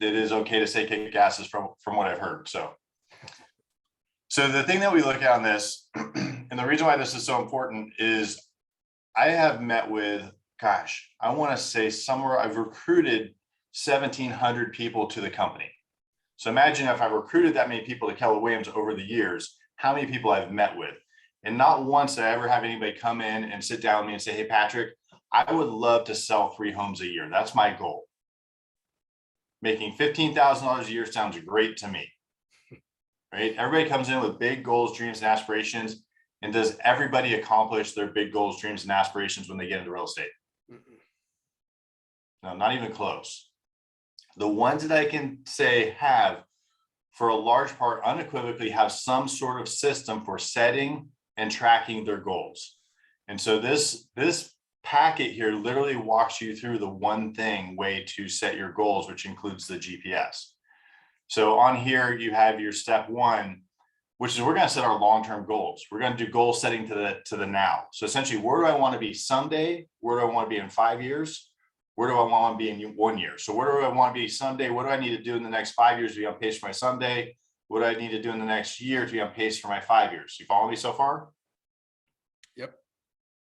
it is okay to say kick asses from what I've heard. So the thing that we look at on this, and the reason why this is so important is I have met with, gosh, I want to say somewhere I've recruited 1,700 people to the company. So imagine if I've recruited that many people to Keller Williams over the years, how many people I've met with. And not once did I ever have anybody come in and sit down with me and say, hey, Patrick, I would love to sell 3 homes a year. That's my goal. Making $15,000 a year sounds great to me, right? Everybody comes in with big goals, dreams, and aspirations. And does everybody accomplish their big goals, dreams, and aspirations when they get into real estate? No, not even close. The ones that I can say have, for a large part, unequivocally have some sort of system for setting and tracking their goals. And so this packet here literally walks you through the one thing way to set your goals, which includes the GPS. So on here, you have your step 1, which is we're going to set our long-term goals. We're going to do goal setting to the now. So essentially, where do I want to be someday? Where do I want to be in 5 years? Where do I want to be in 1 year? So where do I want to be someday? What do I need to do in the next 5 years to be on pace for my someday? What do I need to do in the next year to be on pace for my 5 years? You follow me so far? Yep.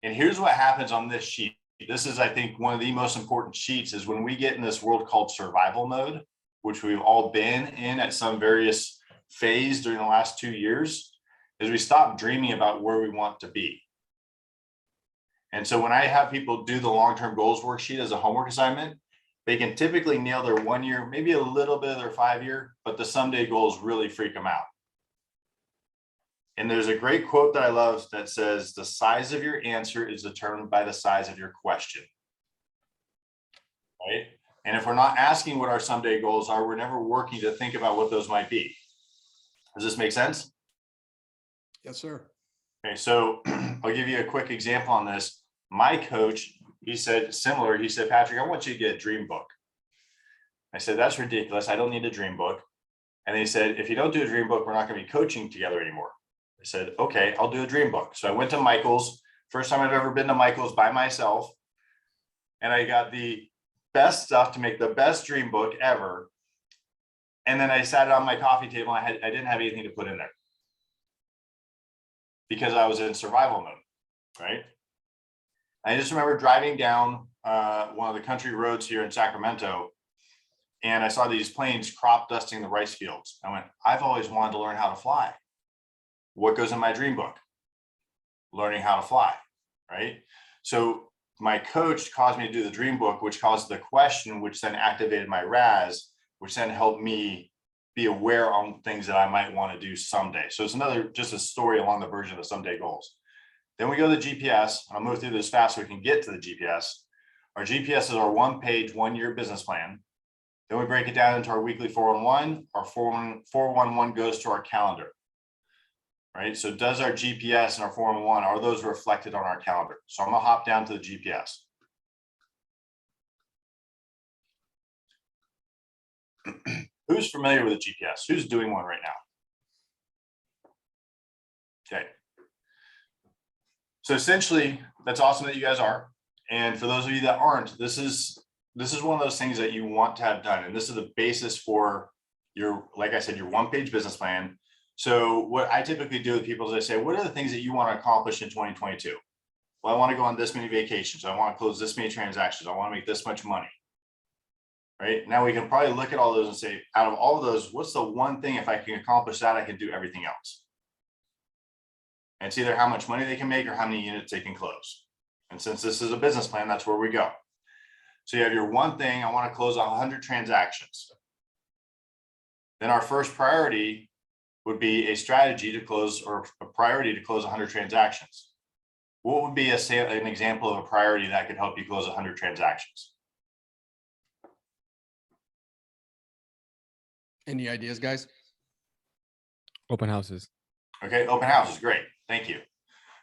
And here's what happens on this sheet. This is, I think, one of the most important sheets is when we get in this world called survival mode, which we've all been in at some various phase during the last 2 years, is we stop dreaming about where we want to be. And so when I have people do the long-term goals worksheet as a homework assignment, they can typically nail their 1 year, maybe a little bit of their 5 year, but the someday goals really freak them out. And there's a great quote that I love that says, the size of your answer is determined by the size of your question. Right? And if we're not asking what our someday goals are, we're never working to think about what those might be. Does this make sense? Yes, sir. Okay, so I'll give you a quick example on this. My coach, he said similar. He said, Patrick, I want you to get a dream book. I said, that's ridiculous. I don't need a dream book. And he said, if you don't do a dream book, we're not going to be coaching together anymore. I said, okay, I'll do a dream book. So I went to Michael's, first time I've ever been to Michael's by myself. And I got the best stuff to make the best dream book ever. And then I sat it on my coffee table. I didn't have anything to put in there because I was in survival mode, right? I just remember driving down one of the country roads here in Sacramento, and I saw these planes crop dusting the rice fields. I went, I've always wanted to learn how to fly. What goes in my dream book? Learning how to fly, right? So my coach caused me to do the dream book, which caused the question, which then activated my RAS, which then helped me be aware on things that I might want to do someday. So it's just a story along the version of someday goals. Then we go to the GPS, and I'll move through this fast so we can get to the GPS. Our GPS is our 1-page, 1-year business plan. Then we break it down into our weekly 411. Our 411 goes to our calendar, right? So does our GPS and our 411, are those reflected on our calendar? So I'm gonna hop down to the GPS. Who's familiar with the GPS? Who's doing one right now? Okay. So essentially, that's awesome that you guys are. And for those of you that aren't, this is one of those things that you want to have done. And this is the basis for your, like I said, your 1-page business plan. So what I typically do with people is I say, what are the things that you want to accomplish in 2022? Well, I want to go on this many vacations. I want to close this many transactions. I want to make this much money. Right now, we can probably look at all those and say, out of all of those, what's the one thing, if I can accomplish that, I can do everything else? And it's either how much money they can make or how many units they can close. And since this is a business plan, that's where we go. So you have your one thing, I want to close 100 transactions. Then our first priority would be a strategy to close, or a priority to close 100 transactions. What would be an example of a priority that could help you close 100 transactions? Any ideas, guys? Open houses. Okay, open houses, great, thank you.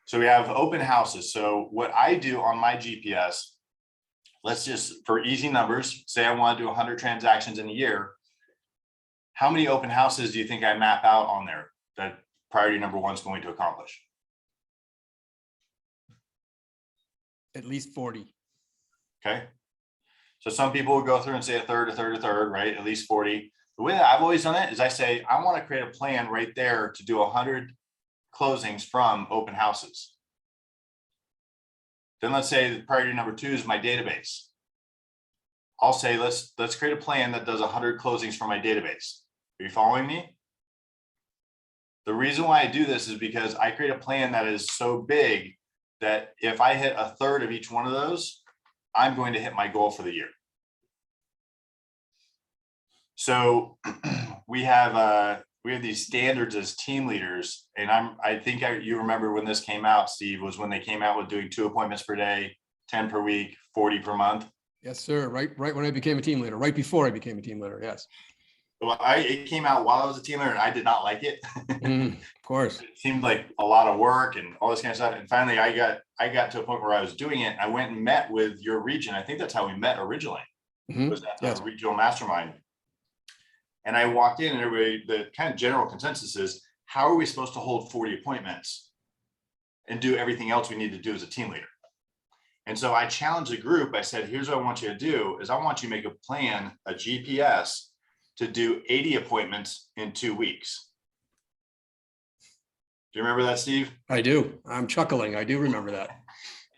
So we have open houses. So what I do on my GPS, let's just, for easy numbers, say I want to do 100 transactions in a year. How many open houses do you think I map out on there that priority number 1 is going to accomplish? At least 40. Okay. So some people would go through and say a third, right? At least 40. The way that I've always done it is I say, I want to create a plan right there to do 100 closings from open houses. Then let's say priority number 2 is my database. I'll say, let's create a plan that does 100 closings from my database. Are you following me? The reason why I do this is because I create a plan that is so big that if I hit a third of each one of those, I'm going to hit my goal for the year. So we have these standards as team leaders, and I think you remember when this came out, Steve, was when they came out with doing 2 appointments per day, 10 per week, 40 per month. Yes, sir. Right when I became a team leader, right before I became a team leader. Yes. Well, it came out while I was a team leader, and I did not like it. Of course. It seemed like a lot of work and all this kind of stuff. And finally, I got to a point where I was doing it. I went and met with your region. I think that's how we met originally. Was at the Yes. regional mastermind. And I walked in, and everybody, the kind of general consensus is, how are we supposed to hold 40 appointments and do everything else we need to do as a team leader? And so I challenged the group. I said, here's what I want you to do is I want you to make a plan, a GPS, to do 80 appointments in 2 weeks. Do you remember that, Steve? I do. I'm chuckling. I do remember that.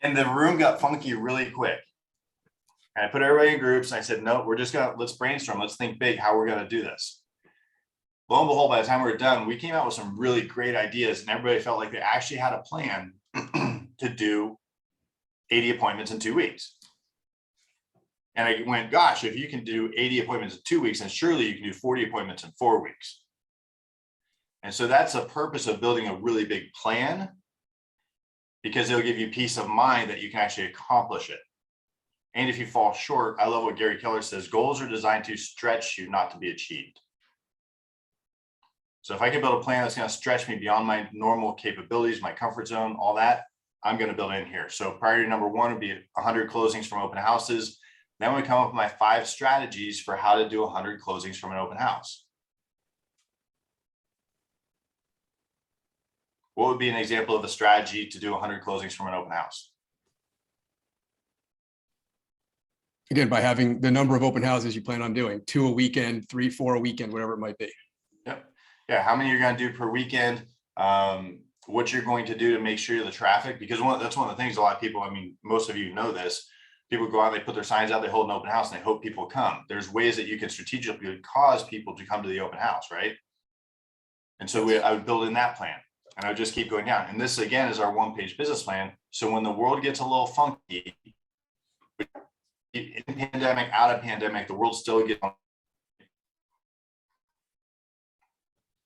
And the room got funky really quick. And I put everybody in groups, and I said, no, let's brainstorm. Let's think big how we're going to do this. Lo and behold, by the time we were done, we came out with some really great ideas, and everybody felt like they actually had a plan to do 80 appointments in 2 weeks. And I went, gosh, if you can do 80 appointments in 2 weeks, then surely you can do 40 appointments in 4 weeks. And so that's the purpose of building a really big plan, because it'll give you peace of mind that you can actually accomplish it. And if you fall short, I love what Gary Keller says, goals are designed to stretch you, not to be achieved. So if I can build a plan that's going to stretch me beyond my normal capabilities, my comfort zone, all that, I'm going to build it in here. So priority number 1 would be 100 closings from open houses. Then we come up with my 5 strategies for how to do 100 closings from an open house. What would be an example of a strategy to do 100 closings from an open house? Again, by having the number of open houses you plan on doing, 2 a weekend, 3, 4 a weekend, whatever it might be. Yep. Yeah. How many you're going to do per weekend? What you're going to do to make sure the traffic, because that's one of the things a lot of people, I mean, most of you know this, people go out, they put their signs out, they hold an open house, and they hope people come. There's ways that you can strategically cause people to come to the open house, right? And so I would build in that plan, and I would just keep going down. And this, again, is our 1-page business plan. So when the world gets a little funky, in pandemic, out of pandemic, the world still gets,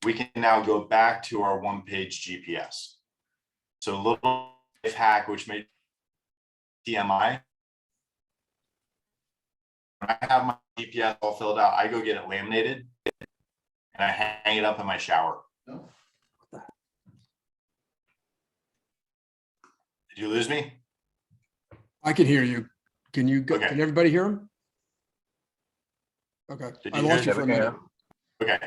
we can now go back to our 1-page GPS. So a little life hack, which made TMI. When I have my GPS all filled out, I go get it laminated and I hang it up in my shower. Did you lose me? I can hear you. Can you, Okay. Can everybody hear him? Okay. Did I you lost hear you for a minute. Okay.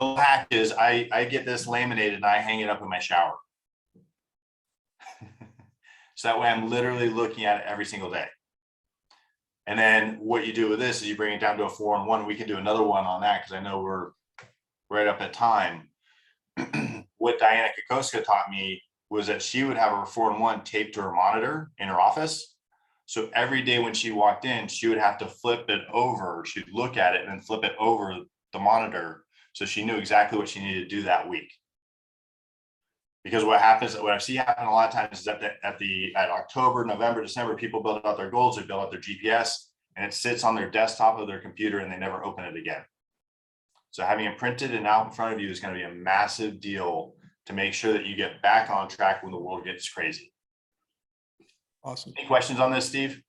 The hack is I get this laminated and I hang it up in my shower. So that way I'm literally looking at it every single day. And then what you do with this is you bring it down to a 4-in-1. We can do another one on that because I know we're right up at time. What Diana Kokoska taught me was that she would have her 4-in-1 taped to her monitor in her office. So every day when she walked in, she would have to flip it over. She'd look at it and then flip it over the monitor. So she knew exactly what she needed to do that week. Because what happens, what I see happen a lot of times is that at October, November, December, people build out their goals, they build out their GPS, and it sits on their desktop of their computer and they never open it again. So having it printed and out in front of you is going to be a massive deal to make sure that you get back on track when the world gets crazy. Awesome. Any questions on this, Steve?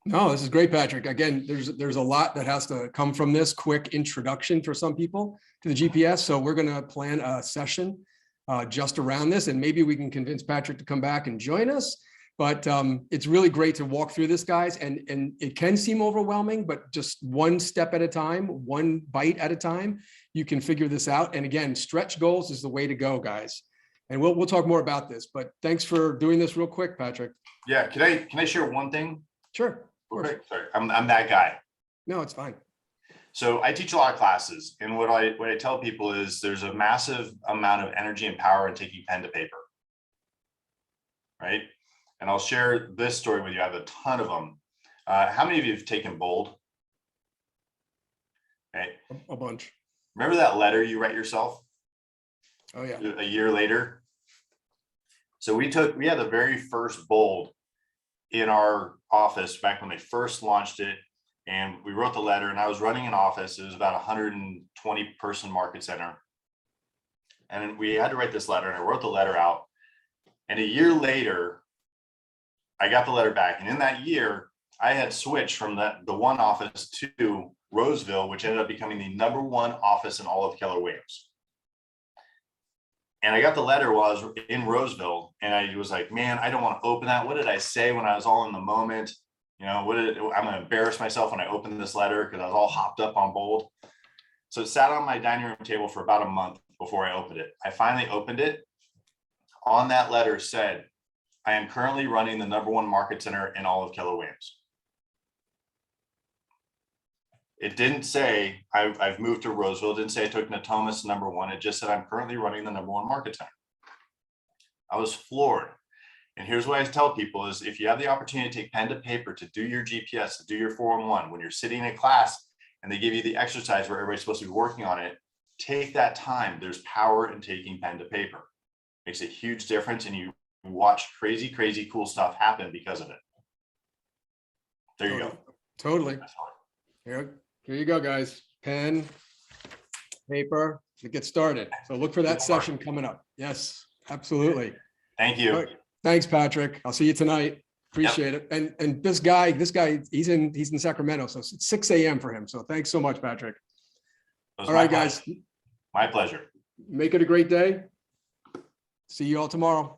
No, this is great, Patrick. Again, there's a lot that has to come from this quick introduction for some people to the GPS. So we're going to plan a session just around this, and maybe we can convince Patrick to come back and join us. But it's really great to walk through this, guys. And it can seem overwhelming, but just one step at a time, one bite at a time, you can figure this out. And again, stretch goals is the way to go, guys. And we'll talk more about this. But thanks for doing this real quick, Patrick. Yeah. Can I share one thing? Sure. Okay. Sorry, I'm that guy. No, it's fine. So I teach a lot of classes, and what I tell people is there's a massive amount of energy and power in taking pen to paper. Right? And I'll share this story with you. I have a ton of them. How many of you have taken bold? Okay. A bunch. Remember that letter you write yourself Oh, yeah. a year later? So we had the very first bold in our office back when they first launched it. And we wrote the letter, and I was running an office. It was about 120 person market center. And we had to write this letter, and I wrote the letter out. And a year later, I got the letter back. And in that year, I had switched from the one office to Roseville, which ended up becoming the #1 office in all of Keller Williams. And I got the letter while I was in Roseville, and I was like, man, I don't want to open that. What did I say when I was all in the moment? You know, I'm going to embarrass myself when I open this letter because I was all hopped up on bold. So it sat on my dining room table for about a month before I opened it. I finally opened it. On that letter said, I am currently running the #1 market center in all of Keller Williams. It didn't say I've moved to Roseville. It didn't say I took Natomas #1. It just said I'm currently running the #1 market center. I was floored. And here's what I tell people is if you have the opportunity to take pen to paper to do your GPS, to do your 411, when you're sitting in a class and they give you the exercise where everybody's supposed to be working on it, take that time. There's power in taking pen to paper. Makes a huge difference, and you watch crazy, crazy cool stuff happen because of it. There you go. Totally. That's all. Here you go, guys. Pen, paper, to get started. So look for that session coming up. Yes, absolutely. Thank you. All right. Thanks, Patrick. I'll see you tonight. Appreciate it. And this guy, he's in Sacramento, so it's 6 a.m. for him. So thanks so much, Patrick. All All right, guys. My pleasure. Make it a great day. See you all tomorrow.